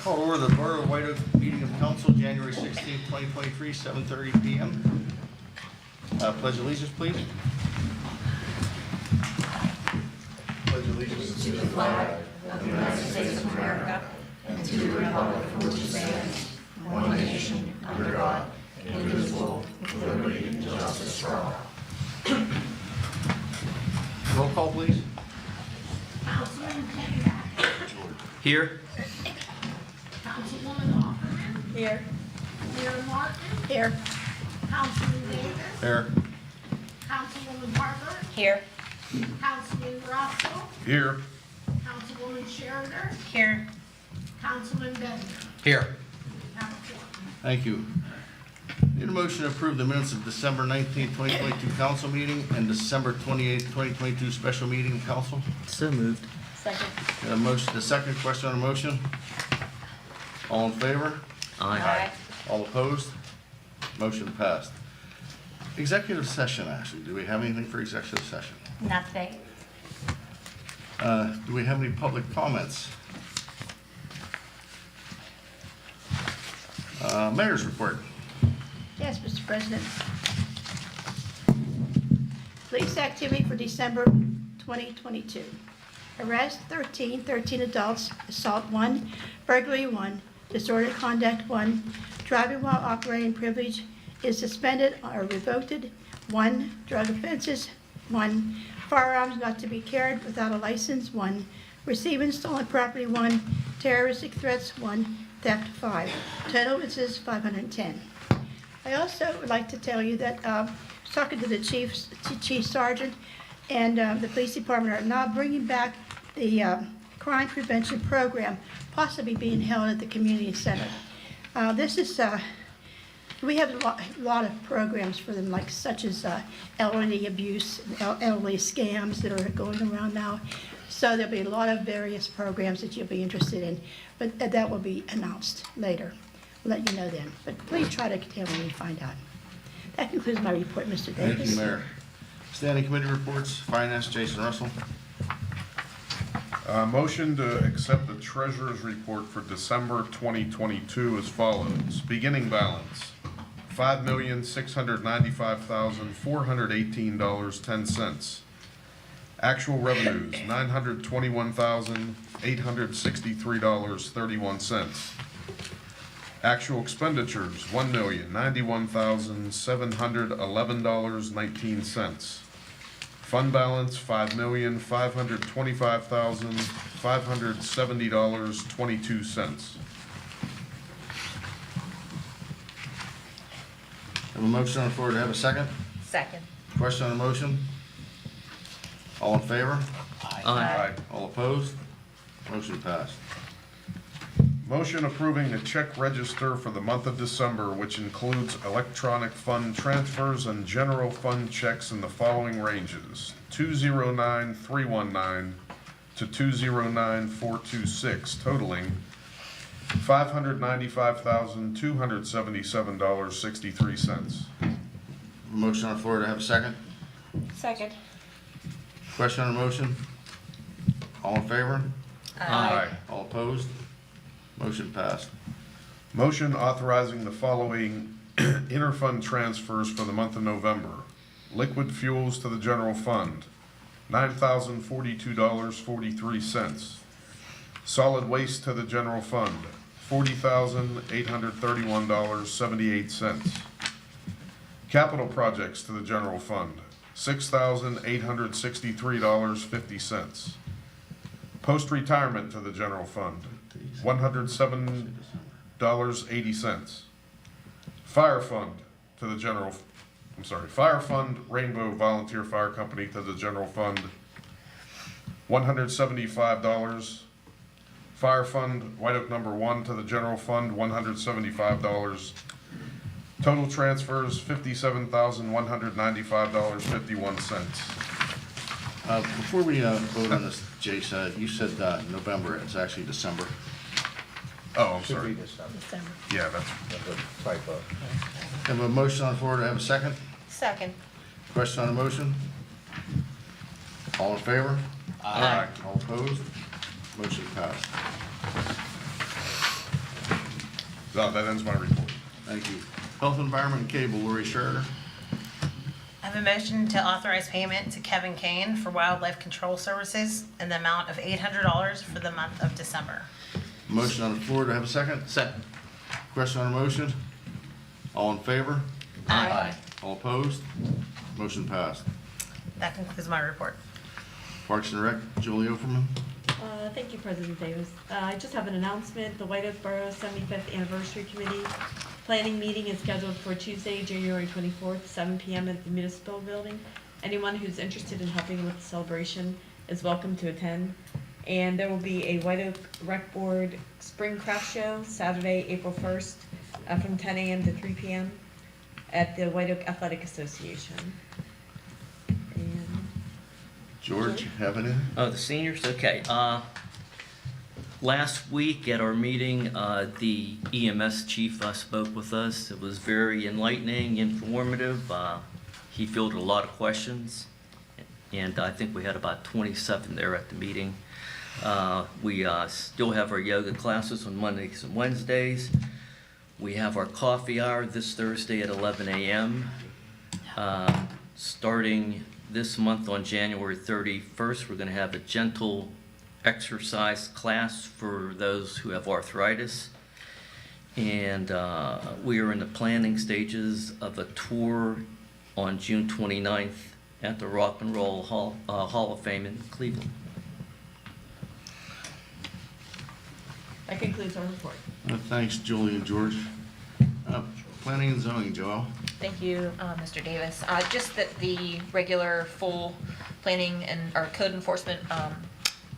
Call to order the Borough of White Oak meeting of council, January 16, 2023, 7:30 p.m. Pledge allegiance, please. Pledge allegiance to the flag of the United States of America and to the republic for which it stands, one nation, under God, indivisible, with liberty and justice for all. Roll call, please. Councilman Pettit. Here. Councilwoman Hoffman. Here. Mayor Martin. Here. Councilman Davis. Here. Councilwoman Parker. Here. Councilman Russell. Here. Councilwoman Sheridan. Here. Councilman Bender. Here. Have a quorum. Thank you. Need a motion to approve the minutes of December 19, 2022 council meeting and December 28, 2022 special meeting of council. So moved. Second. Got a motion, the second question on the motion. All in favor? Aye. All opposed? Motion passed. Executive session, Ashley. Do we have anything for executive session? Nothing. Do we have any public comments? Mayor's report. Yes, Mr. President. Police activity for December 2022. Arrest 13 adults, assault 1, burglary 1, disorderly conduct 1, driving while operating privilege is suspended or revoked 1, drug offenses 1, firearms not to be carried without a license 1, receiving stolen property 1, terroristic threats 1, theft 5. Total offenses 510. I also would like to tell you that I was talking to the chief sergeant, and the police department are now bringing back the crime prevention program, possibly being held at the community center. This is we have a lot of programs for them, like such as elderly abuse, elderly scams that are going around now. So there'll be a lot of various programs that you'll be interested in, but that will be announced later. We'll let you know then. But please try to tell me when you find out. That concludes my report, Mr. Davis. Thank you, Mayor. Standing committee reports, finance, Jason Russell. Motion to accept the treasurer's report for December 2022 as follows. Beginning balance, $5,695,418.10. Actual revenues, $921,863.31. Actual expenditures, $1,091,711.19. Fund balance, $5,525,570.22. Have a motion on the floor to have a second. Second. Question on the motion? All in favor? Aye. All opposed? Motion passed. Motion approving the check register for the month of December, which includes electronic fund transfers and general fund checks in the following ranges: 209,319 to 209,426, totaling $595,277.63. Motion on the floor to have a second. Second. Question on the motion? All in favor? Aye. All opposed? Motion passed. Motion authorizing the following interfund transfers for the month of November. Liquid fuels to the general fund, $9,042.43. Solid waste to the general fund, $40,831.78. Capital projects to the general fund, $6,863.50. Post-retirement to the general fund, $107.80. Fire fund Rainbow Volunteer Fire Company to the general fund, $175. Fire fund White Oak number 1 to the general fund, $175. Total transfers, $57,195.51. Before we vote on this, Jason, you said November. It's actually December. Oh, I'm sorry. December. Yeah, that's Typo. Have a motion on the floor to have a second. Second. Question on the motion? All in favor? Aye. All opposed? Motion passed. No, that ends my report. Thank you. Health, Environment, and Cable, Lori Schroeder. I have a motion to authorize payment to Kevin Kane for Wildlife Control Services in the amount of $800 for the month of December. Motion on the floor, do I have a second? Second. Question on the motion? All in favor? Aye. All opposed? Motion passed. That concludes my report. Parks and Rec, Julie Overman. Thank you, President Davis. I just have an announcement. The White Oak Borough 75th Anniversary Committee Planning Meeting is scheduled for Tuesday, January 24th, 7 p.m. at the Municipal Building. Anyone who's interested in helping with the celebration is welcome to attend. And there will be a White Oak Rec Board Spring Craft Show, Saturday, April 1st, from 10 a.m. to 3 p.m. at the White Oak Athletic Association. And George, have anything? Oh, the seniors? Okay. Last week at our meeting, the EMS chief spoke with us. It was very enlightening, informative. He fielded a lot of questions, and I think we had about 27 there at the meeting. We still have our yoga classes on Mondays and Wednesdays. We have our coffee hour this Thursday at 11 a.m. Starting this month on January 31st, we're going to have a gentle exercise class for those who have arthritis. And we are in the planning stages of a tour on June 29th at the Rock and Roll Hall of Fame in Cleveland. that concludes our report. Thanks, Julie and George. Planning and zoning, Joelle. Thank you, Mr. Davis. Just that the regular full planning and our code enforcement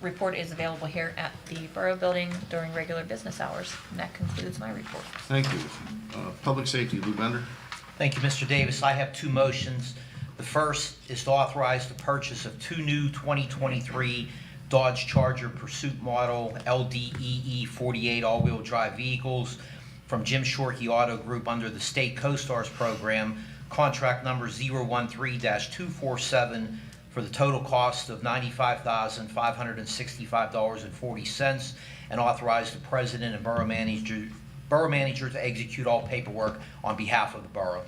report is available here at the Borough Building during regular business hours. And that concludes my report. Thank you. Public Safety, Lou Bender. Thank you, Mr. Davis. I have two motions. The first is to authorize the purchase of two new 2023 Dodge Charger Pursuit Model LDEE 48 all-wheel drive vehicles from Jim Shorkey Auto Group under the State Co-Stars Program, contract number 013-247, for the total cost of $95,565.40, and authorize the President and Borough Manager to execute all paperwork on behalf of the borough.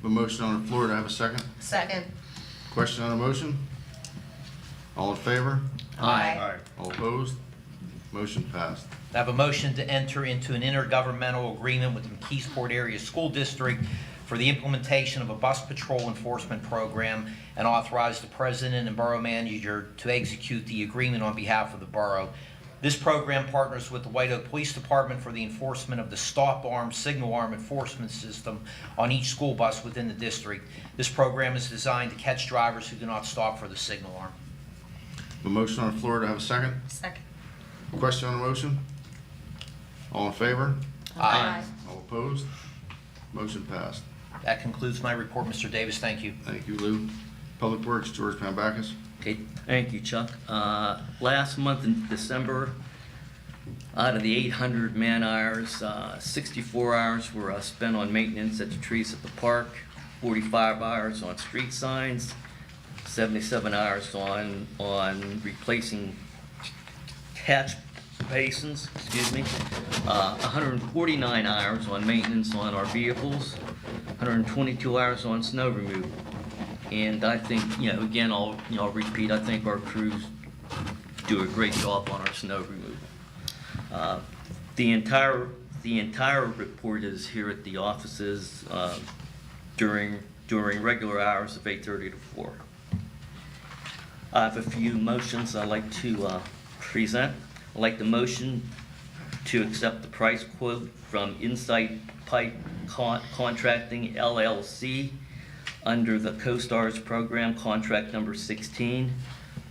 A motion on the floor, do I have a second? Second. Question on the motion? All in favor? Aye. All opposed? Motion passed. I have a motion to enter into an intergovernmental agreement with the McKeesport Area School District for the implementation of a bus patrol enforcement program, and authorize the President and Borough Manager to execute the agreement on behalf of the borough. This program partners with the White Oak Police Department for the enforcement of the stop arm, signal arm enforcement system on each school bus within the district. This program is designed to catch drivers who do not stop for the signal arm. A motion on the floor, do I have a second? Second. Question on the motion? All in favor? Aye. All opposed? Motion passed. That concludes my report, Mr. Davis. Thank you. Thank you, Lou. Public Works, George Pambacus. Okay, thank you, Chuck. Last month in December, out of the 800 man hours, 64 hours were spent on maintenance at the trees at the park, 45 hours on street signs, 77 hours on replacing catch basins, 149 hours on maintenance on our vehicles, 122 hours on snow removal. And I think, again, I'll repeat, I think our crews do a great job on our snow removal. The entire report is here at the offices during regular hours of 8:30 to 4. I have a few motions I'd like to present. I'd like the motion to accept the price quote from Insight Pipe Contracting LLC under the Co-Stars Program, contract number 16,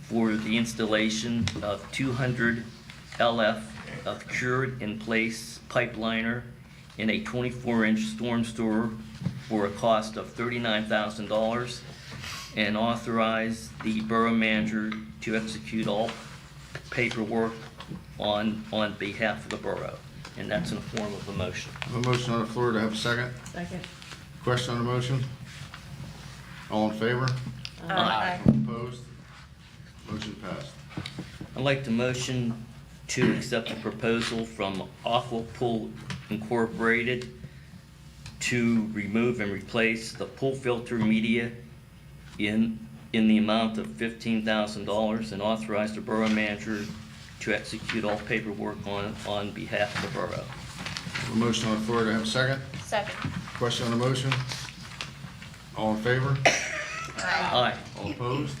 for the installation of 200 LF of cured in place pipe liner in a 24-inch storm sewer for a cost of $39,000, and authorize the borough manager to execute all paperwork on behalf of the borough. And that's in the form of a motion. I have a motion on the floor, do I have a second? Second. Question on the motion? All in favor? Aye. All opposed? Motion passed. I'd like the motion to accept the proposal from Aqua Pool Incorporated to remove and replace the pool filter media in the amount of $15,000 and authorize the borough manager to execute all paperwork on behalf of the borough. A motion on the floor, do I have a second? Second. Question on the motion? All in favor? Aye. All opposed?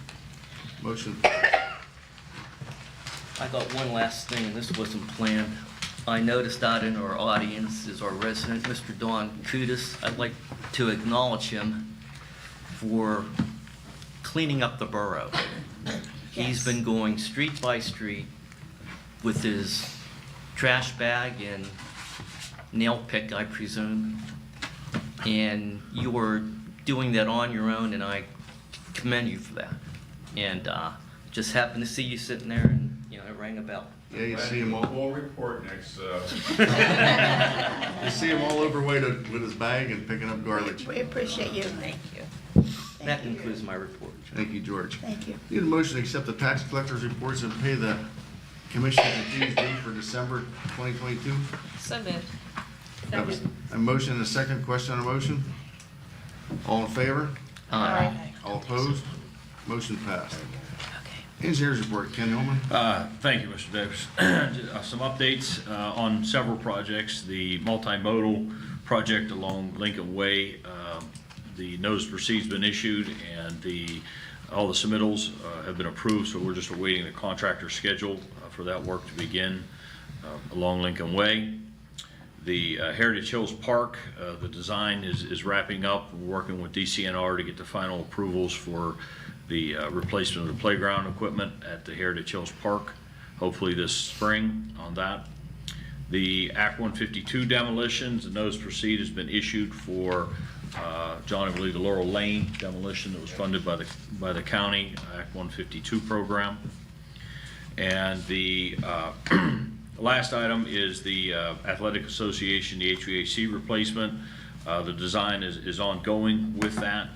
Motion. I got one last thing, and this wasn't planned. I noticed out in our audience is our resident, Mr. Don Kudis. I'd like to acknowledge him for cleaning up the borough. He's been going street by street with his trash bag and nail pick, I presume. And you were doing that on your own, and I commend you for that. And just happened to see you sitting there, and it rang a bell. Yeah, you see him all. We'll report next. You see him all overweight with his bag and picking up garbage. We appreciate you. Thank you. That concludes my report. Thank you, George. Thank you. Need a motion to accept the tax collector's reports and pay the commissions and fees due for December 2022. So moved. That was a motion and a second. Question on a motion? All in favor? Aye. All opposed? Motion passed. Engineers report, Ken Hillman. Thank you, Mr. Davis. Some updates on several projects. The multimodal project along Lincoln Way, the notice to proceed's been issued and all the submittals have been approved, so we're just awaiting the contractor schedule for that work to begin along Lincoln Way. The Heritage Hills Park, the design is wrapping up. We're working with DCNR to get the final approvals for the replacement of the playground equipment at the Heritage Hills Park, hopefully this spring on that. The Act 152 demolitions, the notice to proceed has been issued for John, I believe, the Laurel Lane demolition that was funded by the county Act 152 program. And the last item is the Athletic Association, the HVAC replacement. The design is ongoing with that.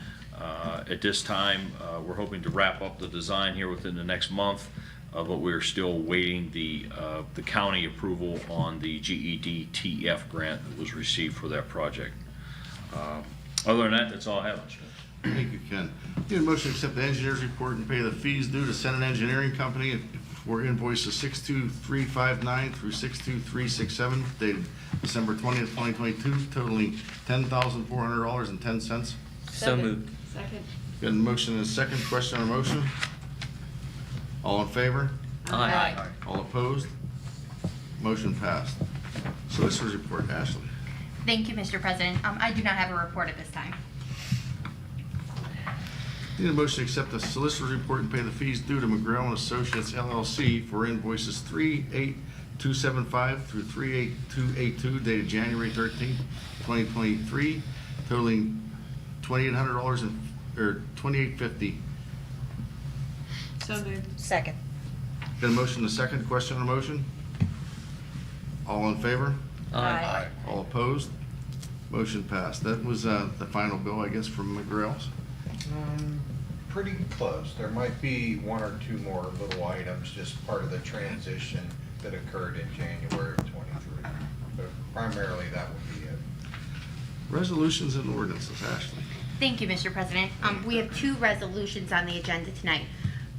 At this time, we're hoping to wrap up the design here within the next month, but we're still waiting the county approval on the GED TF grant that was received for that project. Other than that, that's all I have, Mr. Chairman. Thank you, Ken. Need a motion to accept the engineer's report and pay the fees due to Senate Engineering Company for invoices 62359 through 62367 dated December 20th, 2022, totaling $10,400.10. So moved. Second. Got a motion and a second. Question on a motion? All in favor? Aye. All opposed? Motion passed. Solicitor's report, Ashley. Thank you, Mr. President. I do not have a report at this time. Need a motion to accept the solicitor's report and pay the fees due to McGrail and Associates LLC for invoices 38275 through 38282 dated January 13th, 2023, totaling $2,800 or $2,850. So moved. Second. Got a motion and a second. Question on a motion? All in favor? Aye. All opposed? Motion passed. That was the final bill, I guess, from McGrail's. Pretty close. There might be one or two more little items, just part of the transition that occurred in January of '23. But primarily, that would be it. Resolutions and ordinances, Ashley. Thank you, Mr. President. We have two resolutions on the agenda tonight.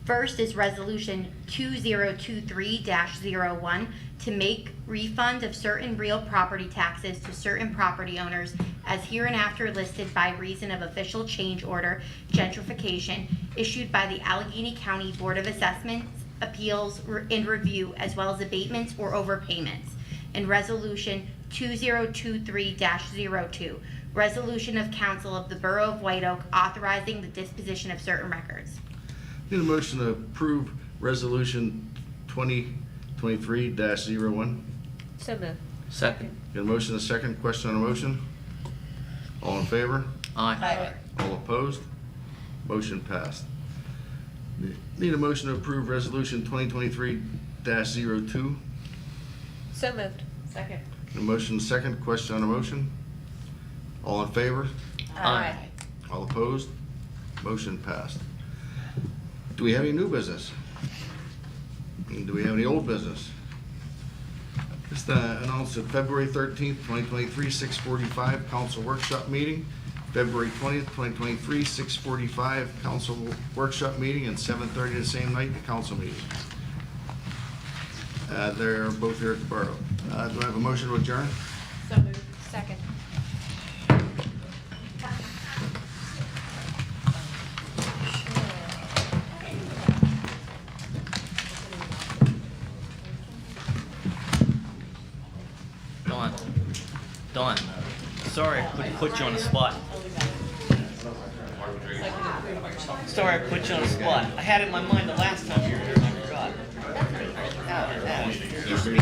First is Resolution 2023-01 to make refund of certain real property taxes to certain property owners as hereinafter listed by reason of official change order gentrification issued by the Allegheny County Board of Assessments, Appeals, and Review, as well as abatements or overpayments. And Resolution 2023-02, Resolution of Council of the Borough of White Oak authorizing the disposition of certain records. Need a motion to approve Resolution 2023-01. So moved. Second. Got a motion and a second. Question on a motion? All in favor? Aye. All opposed? Motion passed. Need a motion to approve Resolution 2023-02. So moved. Second. A motion second. Question on a motion? All in favor? Aye. All opposed? Motion passed. Do we have any new business? And do we have any old business? Just announced at February 13th, 2023, 6:45 council workshop meeting. February 20th, 2023, 6:45 council workshop meeting, and 7:30 the same night, the council meeting. They're both here at the Borough. Do I have a motion to adjourn? So moved. Second. Dawn, sorry I put you on the spot. Sorry I put you on the spot. I had it in my mind the last time you were here and I forgot. Oh, yeah. Used to be